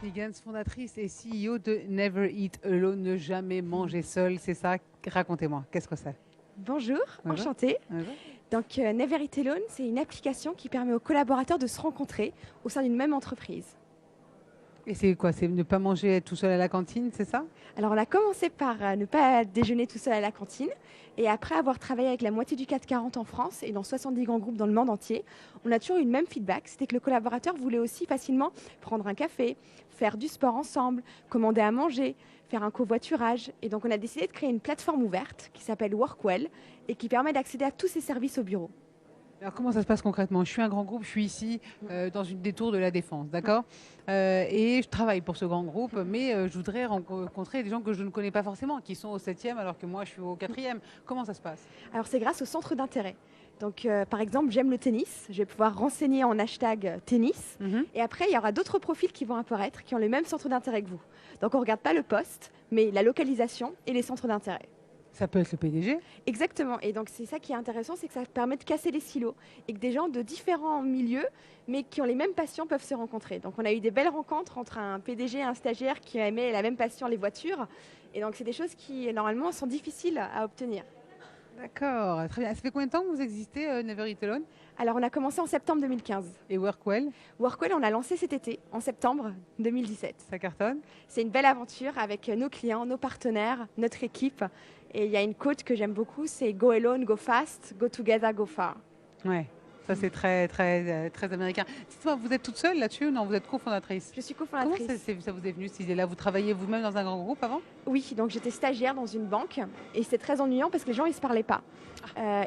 Schligens, fondatrice et CEO de Never Eat Alone, ne jamais manger seul, c'est ça? Racontez-moi, qu'est-ce que c'est? Bonjour, Bonjour. enchantée. Bonjour. Donc, Never Eat Alone, c'est une application qui permet aux collaborateurs de se rencontrer au sein d'une même entreprise. Et c'est quoi? C'est ne pas manger tout seul à la cantine, c'est ça? Alors, on a commencé par ne pas déjeuner tout seul à la cantine. Et après avoir travaillé avec la moitié du CAC 40 en France et dans 70 grands groupes dans le monde entier, on a toujours eu le même feedback. C'était que le collaborateur voulait aussi facilement prendre un café, faire du sport ensemble, commander à manger, faire un covoiturage. Et donc, on a décidé de créer une plateforme ouverte qui s'appelle Workwell et qui permet d'accéder à tous ces services au bureau. Alors comment ça se passe concrètement? Je suis un grand groupe, je suis ici dans une des tours de la Défense, d'accord? Et je travaille pour ce grand groupe, mais je voudrais rencontrer des gens que je ne connais pas forcément, qui sont au 7e alors que moi je suis au 4e. Comment ça se passe? Alors, c'est grâce au centre d'intérêt. Donc, par exemple, j'aime le tennis. Je vais pouvoir renseigner en hashtag tennis. Mhm. Et après, il y aura d'autres profils qui vont apparaître qui ont le même centre d'intérêt que vous. Donc, on ne regarde pas le poste, mais la localisation et les centres d'intérêt. Ça peut être le PDG. Exactement. Et donc, c'est ça qui est intéressant, c'est que ça permet de casser les silos et que des gens de différents milieux, mais qui ont les mêmes passions, peuvent se rencontrer. Donc, on a eu des belles rencontres entre un PDG et un stagiaire qui aimait la même passion, les voitures. Et donc, c'est des choses qui, normalement, sont difficiles à obtenir. D'accord, très bien. Ça fait combien de temps que vous existez, Never Eat Alone? Alors, on a commencé en septembre 2015. Et Workwell, Workwell, on l'a lancé cet été, en septembre 2017. ça cartonne? C'est une belle aventure avec nos clients, nos partenaires, notre équipe. Et il y a une quote que j'aime beaucoup, c'est Go alone, go fast, go together, go far. Ouais, ça c'est très américain. Dites-moi, vous êtes toute seule là-dessus ou non? Vous êtes cofondatrice. Je suis Comment cofondatrice. ça vous est venu cette idée-là? Vous travailliez vous-même dans un grand groupe avant? Oui, donc j'étais stagiaire dans une banque et c'était très ennuyant parce que les gens, ils se parlaient pas.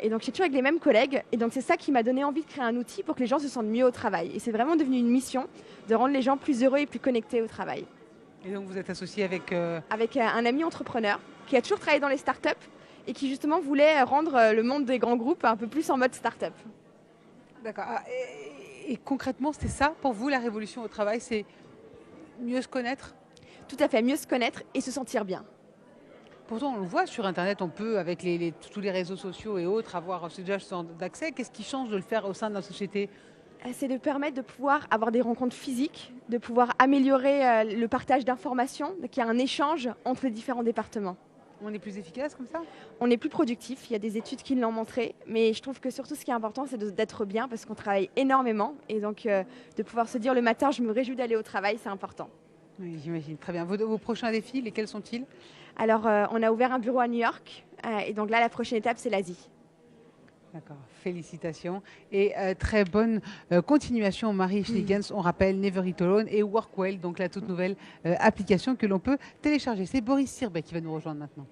Et donc j'étais toujours avec les mêmes collègues. Et donc c'est ça qui m'a donné envie de créer un outil pour que les gens se sentent mieux au travail. Et c'est vraiment devenu une mission de rendre les gens plus heureux et plus connectés au travail. Et donc vous êtes associé avec... Avec un ami entrepreneur qui a toujours travaillé dans les startups et qui justement voulait rendre le monde des grands groupes un peu plus en mode startup. D'accord. Ah, et concrètement, c'est ça pour vous la révolution au travail, c'est mieux se connaître? Tout à fait, mieux se connaître et se sentir bien. Pourtant, on le voit sur Internet, on peut, avec tous les réseaux sociaux et autres, avoir ce genre d'accès. Qu'est-ce qui change de le faire au sein de la société? C'est de permettre de pouvoir avoir des rencontres physiques, de pouvoir améliorer le partage d'informations, qu'il y a un échange entre les différents départements. On est plus efficace comme ça? On est plus productif, il y a des études qui l'ont montré, mais je trouve que surtout ce qui est important, c'est d'être bien parce qu'on travaille énormément et donc de pouvoir se dire le matin, je me réjouis d'aller au travail, c'est important. Oui, j'imagine. Très bien. Vos prochains défis, lesquels sont-ils? Alors, on a ouvert un bureau à New York et donc là, la prochaine étape, c'est l'Asie. D'accord, félicitations et très bonne continuation Marie Schligens. On rappelle Never Eat Alone et Workwell, donc la toute nouvelle application que l'on peut télécharger. C'est Boris Sirbet qui va nous rejoindre maintenant.